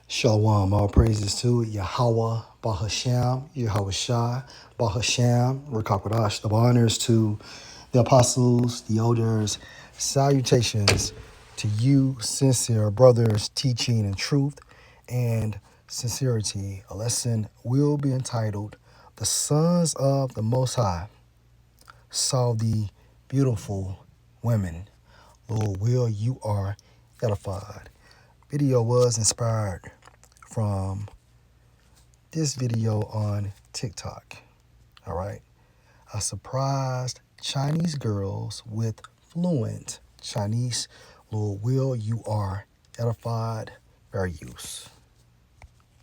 Shalom, all praises to Yahweh, Bahasham, Yahweh Shai, Bahasham, Rakakwadash. The honors to the apostles, the elders, salutations to you, sincere brothers, teaching in truth and sincerity. A lesson will be entitled, The Sons of the Most High Saw the Beautiful Women. Lord, will you are edified. Video was inspired from this video on TikTok. All right. A surprised Chinese girls with fluent Chinese. Lord, will you are edified. Fair use.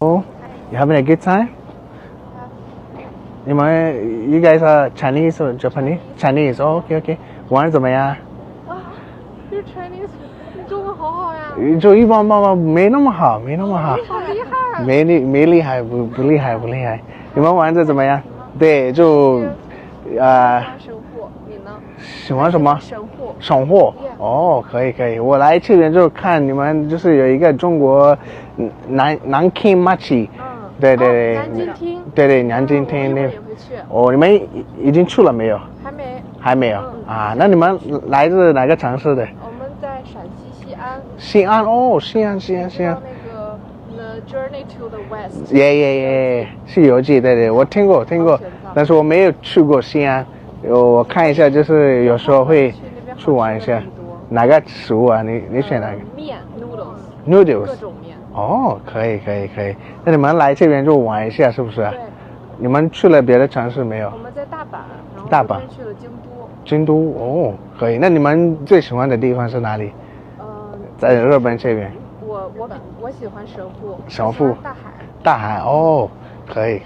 Oh, you having a good time? You guys are Chinese or Japanese? Chinese. Oh, okay, okay. 玩怎么样？就是 Chinese，你中文好好呀。就一般般吧，没那么好，没那么好，好厉害。没厉害，不厉害，不厉害。你们玩的怎么样？对，就喜欢神户，你呢？喜欢什么？神户。省货。哦，可以可以。我来这边就看你们，就是有一个中国南京 Machi。对对对。南京厅。对对，南京厅那。也会去。哦，你们已经去了没有？还没。还没有啊？那你们来自哪个城市的？我们在陕西西安。西安哦，西安。那个 The Journey to the West。耶，西游记，对对，我听过，但是我没有去过西安。我看一下，就是有时候会去玩一下。哪个食物啊？你选哪个？面 noodles。各种面。哦，可以。那你们来这边就玩一下，是不是？对。你们去了别的城市没有？我们在大阪，然后大阪去了京都。京都哦，可以。那你们最喜欢的地方是哪里？在日本这边。我喜欢神户。神户。大海哦，可以。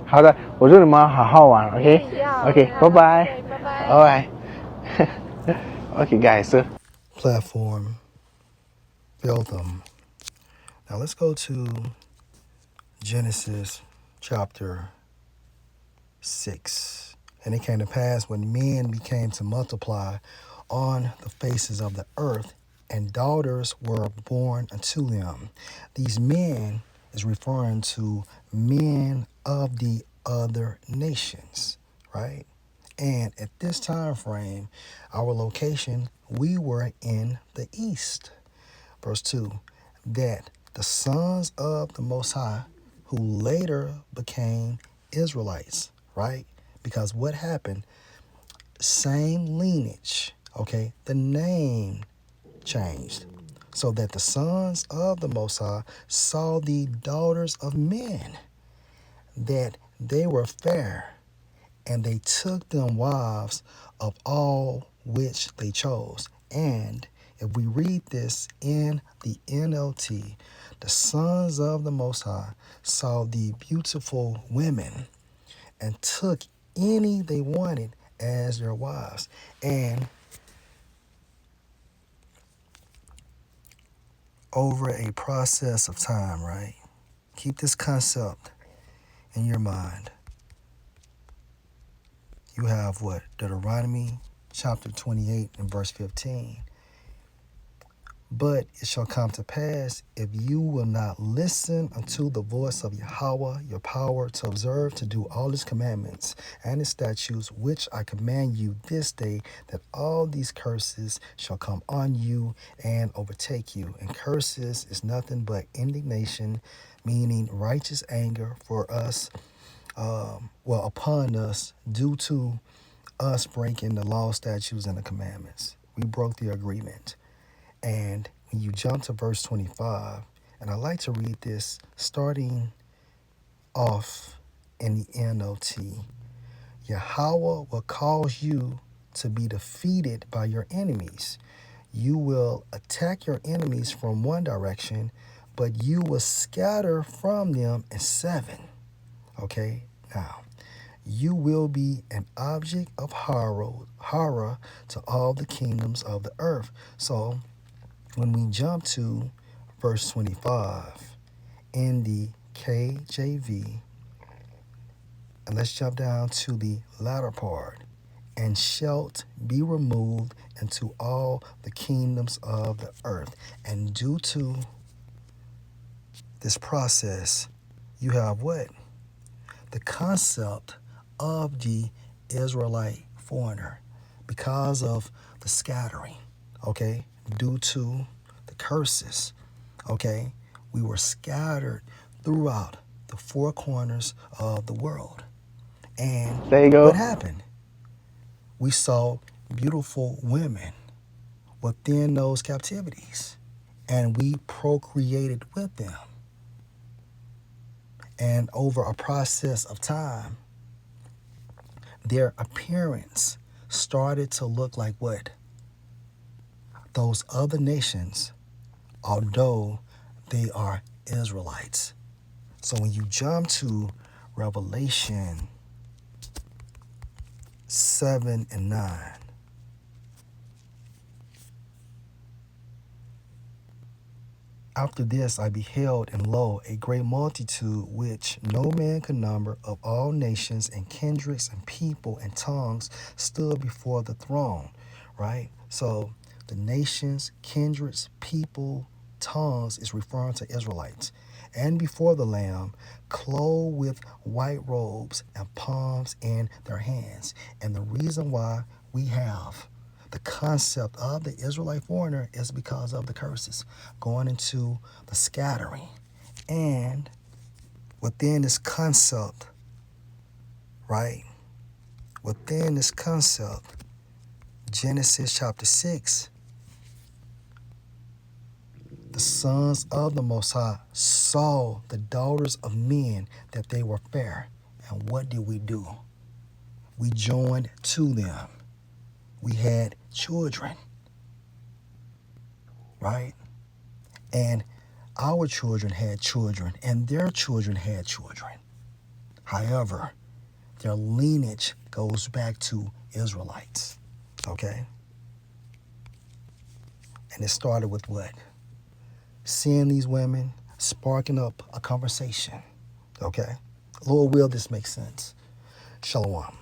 好的，我祝你们好好玩 ，OK， 拜拜。Alright. Okay, guys. So Platform failed them. Now let's go to Genesis chapter 6. And it came to pass when men began to multiply on the faces of the earth, and daughters were born unto them. These men is referring to men of the other nations, right? And at this time frame, our location, we were in the east. Verse 2, that the sons of the Most High, who later became Israelites, right? Because what happened? Same lineage, okay? The name changed. So that the sons of the Most High saw the daughters of men, that they were fair, and they took them wives of all which they chose. And if we read this in the NLT, the sons of the Most High saw the beautiful women and took any they wanted as their wives. And over a process of time, right? Keep this concept in your mind. You have what? Deuteronomy chapter 28 and verse 15. But it shall come to pass, if you will not listen unto the voice of Yahweh, your power, to observe to do all his commandments and his statutes, which I command you this day, that all these curses shall come on you and overtake you. And curses is nothing but indignation, meaning righteous anger for us, upon us, due to us breaking the law, statutes, and the commandments. We broke the agreement. And when you jump to verse 25, and I like to read this starting off in the NLT, Yahweh will cause you to be defeated by your enemies. You will attack your enemies from one direction, but you will scatter from them in 7. Okay, now you will be an object of horror to all the kingdoms of the earth. So when we jump to verse 25 in the KJV, and let's jump down to the latter part, and shalt be removed into all the kingdoms of the earth. And due to this process, you have what? The concept of the Israelite foreigner because of the scattering, okay, due to the curses, okay? We were scattered throughout the four corners of the world. And There you go. what happened? We saw beautiful women within those captivities, and we procreated with them. And over a process of time, their appearance started to look like what? Those other nations, although they are Israelites. So when you jump to Revelation 7 and 9, after this I beheld, and lo, a great multitude which no man could number, of all nations and kindreds and people and tongues, stood before the throne, right? So the nations, kindreds, people, tongues is referring to Israelites. And before the Lamb, clothed with white robes and palms in their hands. And the reason why we have the concept of the Israelite foreigner is because of the curses going into the scattering. And within this concept, right? Within this concept, Genesis chapter 6, the sons of the Most High saw the daughters of men that they were fair. And what did we do? We joined to them. We had children, right? And our children had children, and their children had children. However, their lineage goes back to Israelites, okay? And it started with what? Seeing these women, sparking up a conversation, okay? Lord will this make sense. Shalom.